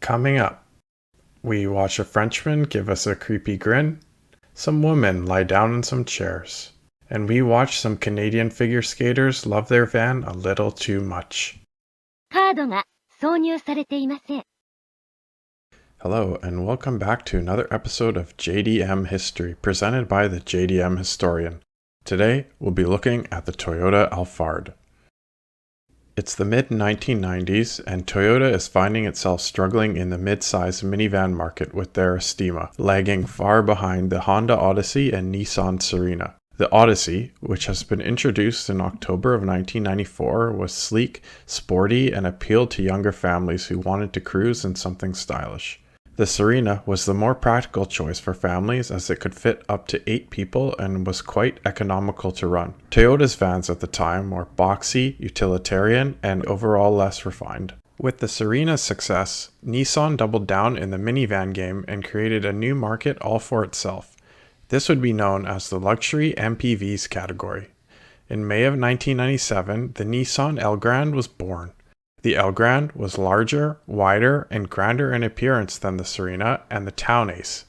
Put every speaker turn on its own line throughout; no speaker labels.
Coming up, we watch a Frenchman give us a creepy grin, some women lie down in some chairs, and we watch some Canadian figure skaters love their van a little too much.
カードが挿入されていません。
Hello, and welcome back to another episode of JDM History, presented by the JDM Historian. Today, we'll be looking at the Toyota Alphard. It's the mid-1990s, and Toyota is finding itself struggling in the mid-size minivan market with their Estima, lagging far behind the Honda Odyssey and Nissan Serena. The Odyssey, which has been introduced in October of 1994, was sleek, sporty, and appealed to younger families who wanted to cruise in something stylish. The Serena was the more practical choice for families as it could fit up to 8 people and was quite economical to run. Toyota's vans at the time were boxy, utilitarian, and overall less refined. With the Serena's success, Nissan doubled down in the minivan game and created a new market all for itself. This would be known as the luxury MPVs category. In May of 1997, the Nissan Elgrand was born. The Elgrand was larger, wider, and grander in appearance than the Serena and the Town Ace.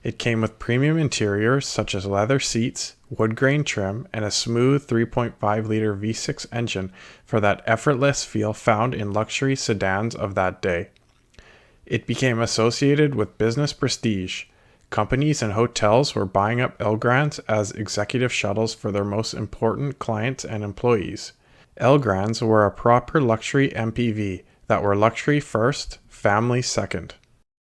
It came with premium interiors such as leather seats, wood grain trim, and a smooth 3.5-liter V6 engine for that effortless feel found in luxury sedans of that day. It became associated with business prestige. Companies and hotels were buying up Elgrands as executive shuttles for their most important clients and employees. Elgrands were a proper luxury MPV that were luxury first, family second.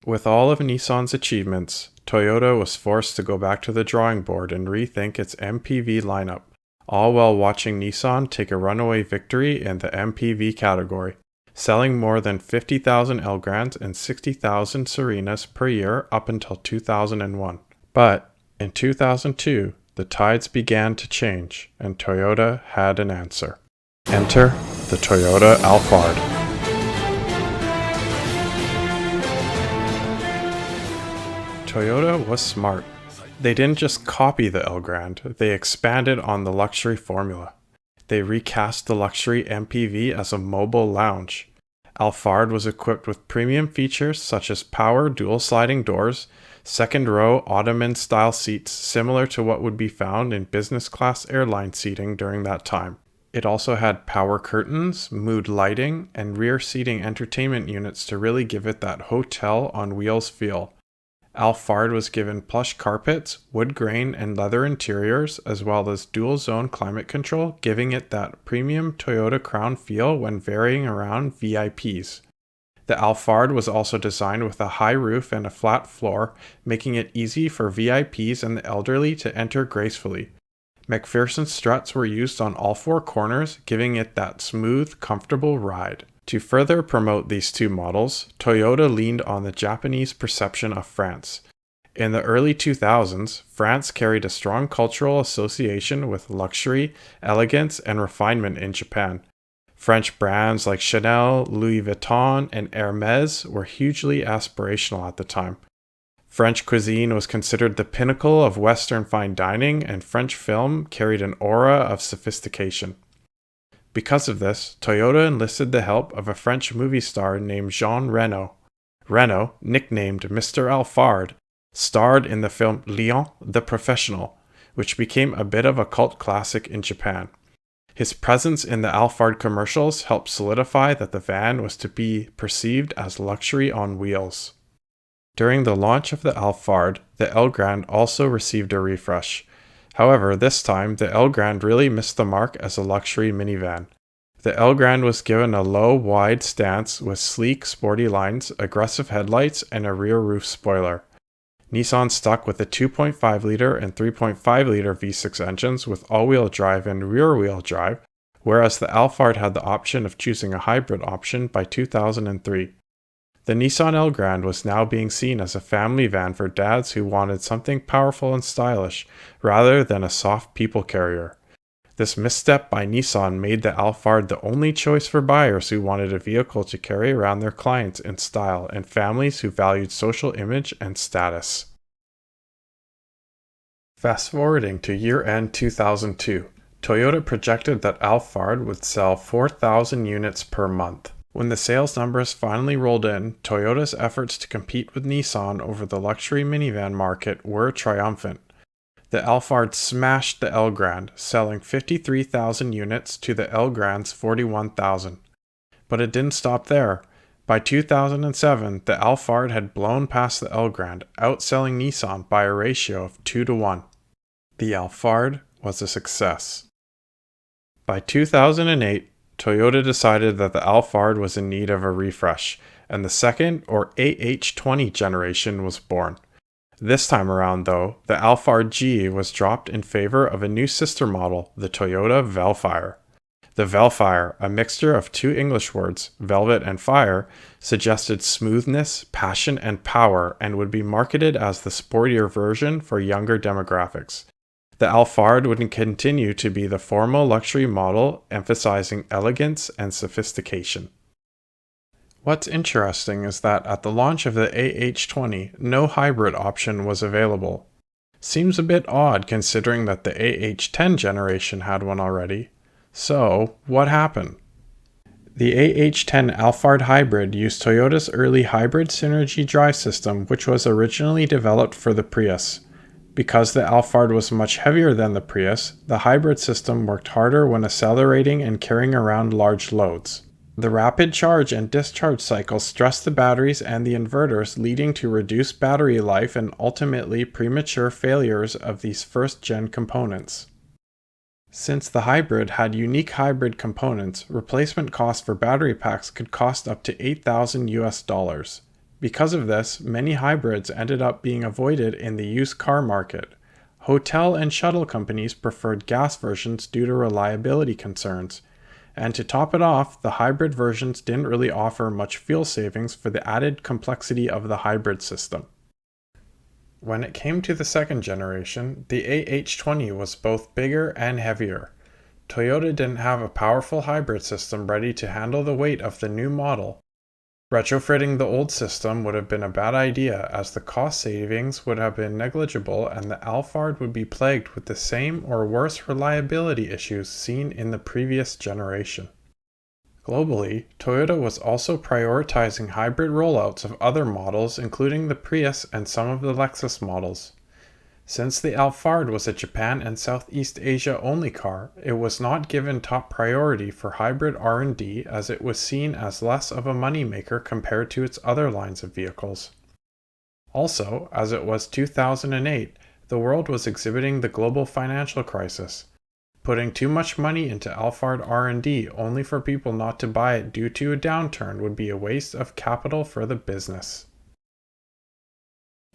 With all of Nissan's achievements, Toyota was forced to go back to the drawing board and rethink its MPV lineup, all while watching Nissan take a runaway victory in the MPV category, selling more than 50,000 Elgrands and 60,000 Serenas per year up until 2001. But in 2002, the tides began to change, and Toyota had an answer. Enter the Toyota Alphard. Toyota was smart. They didn't just copy the Elgrand, they expanded on the luxury formula. They recast the luxury MPV as a mobile lounge. Alphard was equipped with premium features such as power dual sliding doors, second-row ottoman-style seats similar to what would be found in business-class airline seating during that time. It also had power curtains, mood lighting, and rear seating entertainment units to really give it that hotel on wheels feel. Alphard was given plush carpets, wood grain, and leather interiors, as well as dual-zone climate control, giving it that premium Toyota Crown feel when varying around VIPs. The Alphard was also designed with a high roof and a flat floor, making it easy for VIPs and the elderly to enter gracefully. McPherson struts were used on all 4 corners, giving it that smooth, comfortable ride. To further promote these two models, Toyota leaned on the Japanese perception of France. In the early 2000s, France carried a strong cultural association with luxury, elegance, and refinement in Japan. French brands like Chanel, Louis Vuitton, and Hermès were hugely aspirational at the time. French cuisine was considered the pinnacle of Western fine dining, and French film carried an aura of sophistication. Because of this, Toyota enlisted the help of a French movie star named Jean Reno. Reno, nicknamed Mr. Alphard, starred in the film Lion the Professional, which became a bit of a cult classic in Japan. His presence in the Alphard commercials helped solidify that the van was to be perceived as luxury on wheels. During the launch of the Alphard, the Elgrand also received a refresh. However, this time, the Elgrand really missed the mark as a luxury minivan. The Elgrand was given a low, wide stance with sleek, sporty lines, aggressive headlights, and a rear roof spoiler. Nissan stuck with the 2.5-liter and 3.5-liter V6 engines with all-wheel drive and rear-wheel drive, whereas the Alphard had the option of choosing a hybrid option by 2003. The Nissan Elgrand was now being seen as a family van for dads who wanted something powerful and stylish, rather than a soft people carrier. This misstep by Nissan made the Alphard the only choice for buyers who wanted a vehicle to carry around their clients in style and families who valued social image and status. Fast forwarding to year-end 2002, Toyota projected that Alphard would sell 4,000 units per month. When the sales numbers finally rolled in, Toyota's efforts to compete with Nissan over the luxury minivan market were triumphant. The Alphard smashed the Elgrand, selling 53,000 units to the Elgrand's 41,000. But it didn't stop there. By 2007, the Alphard had blown past the Elgrand, outselling Nissan by a ratio of 2-1. The Alphard was a success. By 2008, Toyota decided that the Alphard was in need of a refresh, and the second, or AH20 generation was born. This time around, though, the Alphard G was dropped in favor of a new sister model, the Toyota Vellfire. The Vellfire, a mixture of two English words, velvet and fire, suggested smoothness, passion, and power and would be marketed as the sportier version for younger demographics. The Alphard would continue to be the formal luxury model, emphasizing elegance and sophistication. What's interesting is that at the launch of the AH20, no hybrid option was available. Seems a bit odd considering that the AH10 generation had one already. So, what happened? The AH10 Alphard Hybrid used Toyota's early hybrid synergy drive system, which was originally developed for the Prius. Because the Alphard was much heavier than the Prius, the hybrid system worked harder when accelerating and carrying around large loads. The rapid charge and discharge cycles stressed the batteries and the inverters, leading to reduced battery life and ultimately premature failures of these first-gen components. Since the hybrid had unique hybrid components, replacement costs for battery packs could cost up to $8,000. Because of this, many hybrids ended up being avoided in the used car market. Hotel and shuttle companies preferred gas versions due to reliability concerns. And to top it off, the hybrid versions didn't really offer much fuel savings for the added complexity of the hybrid system. When it came to the second generation, the AH20 was both bigger and heavier. Toyota didn't have a powerful hybrid system ready to handle the weight of the new model. Retrofitting the old system would have been a bad idea, as the cost savings would have been negligible and the Alphard would be plagued with the same or worse reliability issues seen in the previous generation. Globally, Toyota was also prioritizing hybrid rollouts of other models, including the Prius and some of the Lexus models. Since the Alphard was a Japan and Southeast Asia only car, it was not given top priority for hybrid R&D, as it was seen as less of a moneymaker compared to its other lines of vehicles. Also, as it was 2008, the world was exhibiting the global financial crisis. Putting too much money into Alphard R&D only for people not to buy it due to a downturn would be a waste of capital for the business.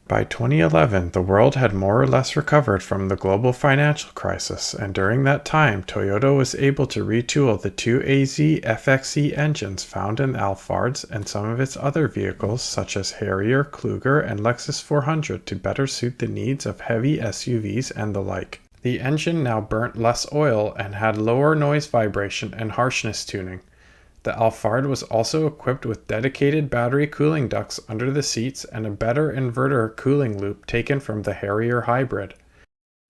By 2011, the world had more or less recovered from the global financial crisis, and during that time, Toyota was able to retool the two AZ FXE engines found in Alphards and some of its other vehicles such as Harrier, Kluger, and Lexus 400 to better suit the needs of heavy SUVs and the like. The engine now burnt less oil and had lower noise vibration and harshness tuning. The Alphard was also equipped with dedicated battery cooling ducts under the seats and a better inverter cooling loop taken from the Harrier hybrid.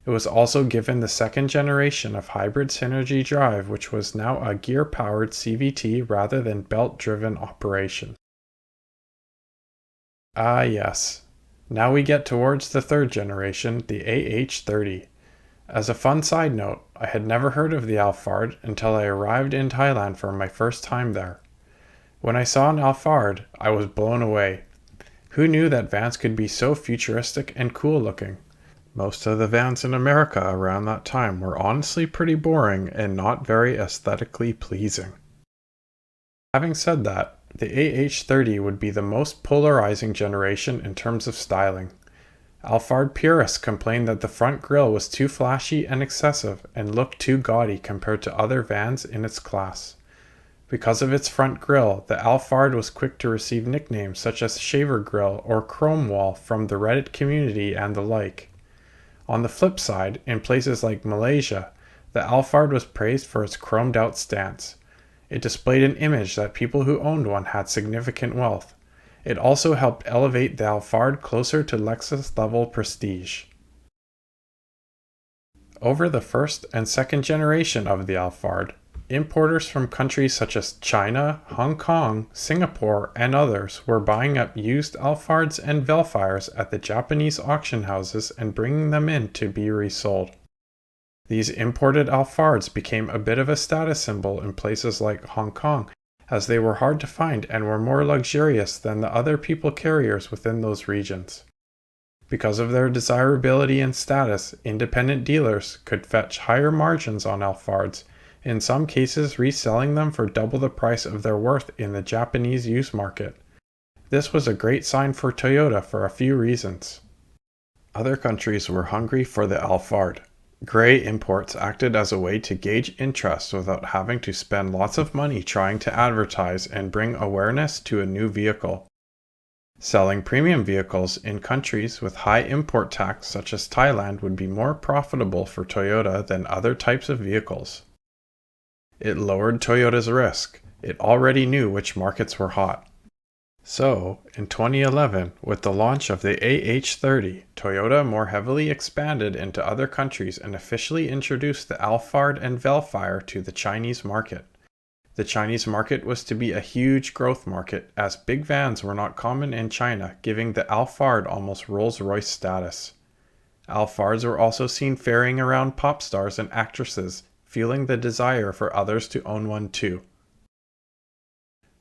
It was also given the second generation of hybrid synergy drive, which was now a gear-powered CVT rather than belt-driven operation. Ah yes, now we get towards the third generation, the AH30. As a fun side note, I had never heard of the Alphard until I arrived in Thailand for my first time there. When I saw an Alphard, I was blown away. Who knew that vans could be so futuristic and cool looking? Most of the vans in America around that time were honestly pretty boring and not very aesthetically pleasing. Having said that, the AH30 would be the most polarizing generation in terms of styling. Alphard purists complained that the front grille was too flashy and excessive and looked too gaudy compared to other vans in its class. Because of its front grille, the Alphard was quick to receive nicknames such as Shaver Grille or Chrome Wall from the Reddit community and the like. On the flip side, in places like Malaysia, the Alphard was praised for its chromed out stance. It displayed an image that people who owned one had significant wealth. It also helped elevate the Alphard closer to Lexus-level prestige. Over the first and second generation of the Alphard, Importers from countries such as China, Hong Kong, Singapore, and others were buying up used Alphards and Vellfires at the Japanese auction houses and bringing them in to be resold. These imported Alphards became a bit of a status symbol in places like Hong Kong, as they were hard to find and were more luxurious than the other people carriers within those regions. Because of their desirability and status, independent dealers could fetch higher margins on Alphards, in some cases reselling them for double the price of their worth in the Japanese used market. This was a great sign for Toyota for a few reasons. Other countries were hungry for the Alphard. Gray imports acted as a way to gauge interest without having to spend lots of money trying to advertise and bring awareness to a new vehicle. Selling premium vehicles in countries with high import tax such as Thailand would be more profitable for Toyota than other types of vehicles. It lowered Toyota's risk. It already knew which markets were hot. So, in 2011, with the launch of the AH30, Toyota more heavily expanded into other countries and officially introduced the Alphard and Vellfire to the Chinese market. The Chinese market was to be a huge growth market, as big vans were not common in China, giving the Alphard almost Rolls-Royce status. Alphards were also seen ferrying around pop stars and actresses, feeling the desire for others to own one too.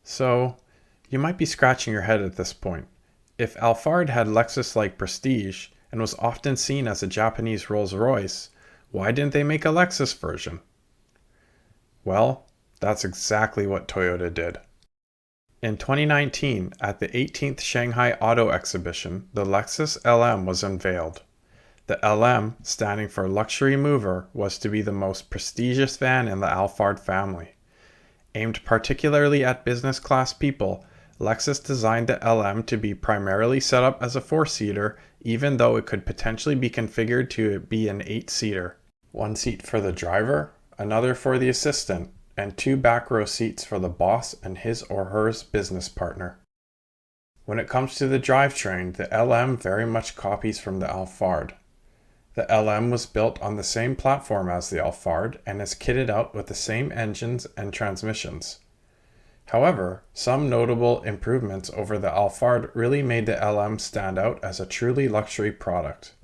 So, you might be scratching your head at this point. If Alphard had Lexus-like prestige and was often seen as a Japanese Rolls-Royce, why didn't they make a Lexus version? Well, that's exactly what Toyota did. In 2019, at the 18th Shanghai Auto Exhibition, the Lexus LM was unveiled. The LM, standing for Luxury Mover, was to be the most prestigious van in the Alphard family. Aimed particularly at business class people, Lexus designed the LM to be primarily set up as a 4-seater, even though it could potentially be configured to be an 8-seater. One seat for the driver, another for the assistant, and 2 back row seats for the boss and his or her business partner. When it comes to the drivetrain, the LM very much copies from the Alphard. The LM was built on the same platform as the Alphard and is kitted out with the same engines and transmissions. However, some notable improvements over the Alphard really made the LM stand out as a truly luxury product.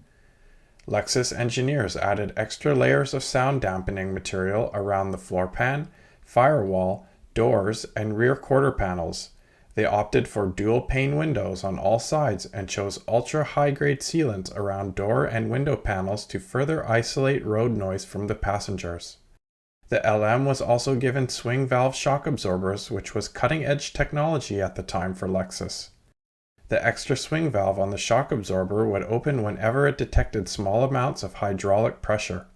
Lexus engineers added extra layers of sound dampening material around the floor pan, firewall, doors, and rear quarter panels. They opted for dual pane windows on all sides and chose ultra high-grade sealants around door and window panels to further isolate road noise from the passengers. The LM was also given swing valve shock absorbers, which was cutting-edge technology at the time for Lexus. The extra swing valve on the shock absorber would open whenever it detected small amounts of hydraulic pressure.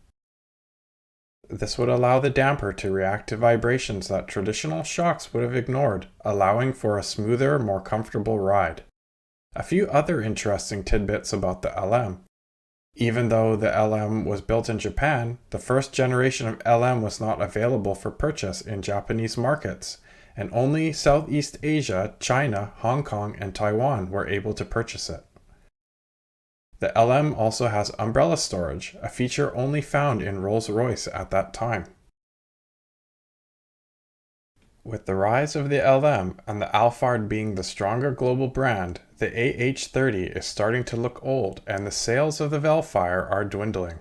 This would allow the damper to react to vibrations that traditional shocks would have ignored, allowing for a smoother, more comfortable ride. A few other interesting tidbits about the LM. Even though the LM was built in Japan, the first generation of LM was not available for purchase in Japanese markets, and only Southeast Asia, China, Hong Kong, and Taiwan were able to purchase it. The LM also has umbrella storage, a feature only found in Rolls-Royce at that time. With the rise of the LM and the Alphard being the stronger global brand, the AH30 is starting to look old and the sales of the Vellfire are dwindling.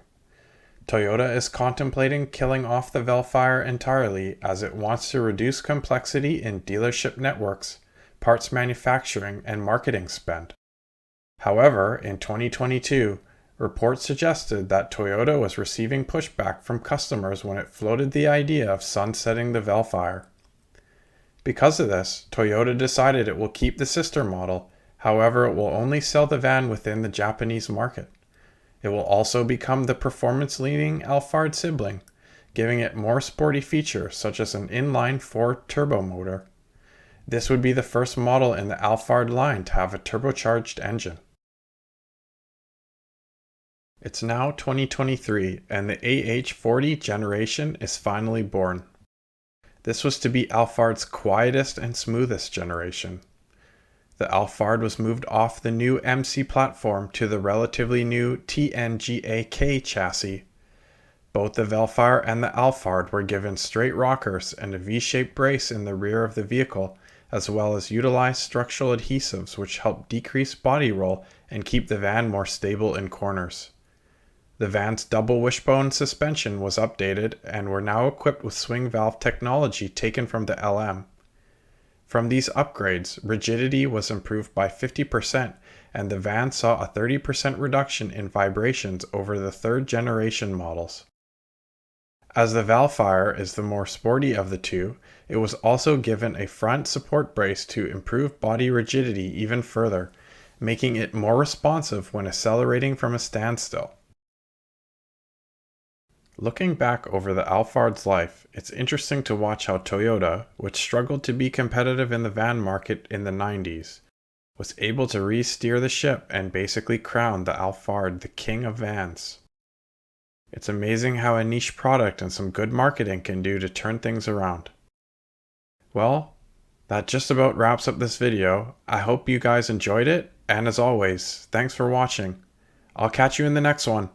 Toyota is contemplating killing off the Vellfire entirely as it wants to reduce complexity in dealership networks, parts manufacturing, and marketing spend. However, in 2022, reports suggested that Toyota was receiving pushback from customers when it floated the idea of sunsetting the Vellfire. Because of this, Toyota decided it will keep the sister model, however it will only sell the van within the Japanese market. It will also become the performance-leading Alphard sibling, giving it more sporty features such as an inline 4 turbo motor. This would be the first model in the Alphard line to have a turbocharged engine. It's now 2023 and the AH40 generation is finally born. This was to be Alphard's quietest and smoothest generation. The Alphard was moved off the new MC platform to the relatively new TNGA-K chassis. Both the Vellfire and the Alphard were given straight rockers and a V-shaped brace in the rear of the vehicle, as well as utilized structural adhesives which help decrease body roll and keep the van more stable in corners. The van's double wishbone suspension was updated and were now equipped with swing valve technology taken from the LM. From these upgrades, rigidity was improved by 50% and the van saw a 30% reduction in vibrations over the third generation models. As the Vellfire is the more sporty of the two, it was also given a front support brace to improve body rigidity even further, making it more responsive when accelerating from a standstill. Looking back over the Alphard's life, it's interesting to watch how Toyota, which struggled to be competitive in the van market in the 90s, was able to re-steer the ship and basically crown the Alphard the king of vans. It's amazing how a niche product and some good marketing can do to turn things around. Well, that just about wraps up this video. I hope you guys enjoyed it, and as always, thanks for watching. I'll catch you in the next one.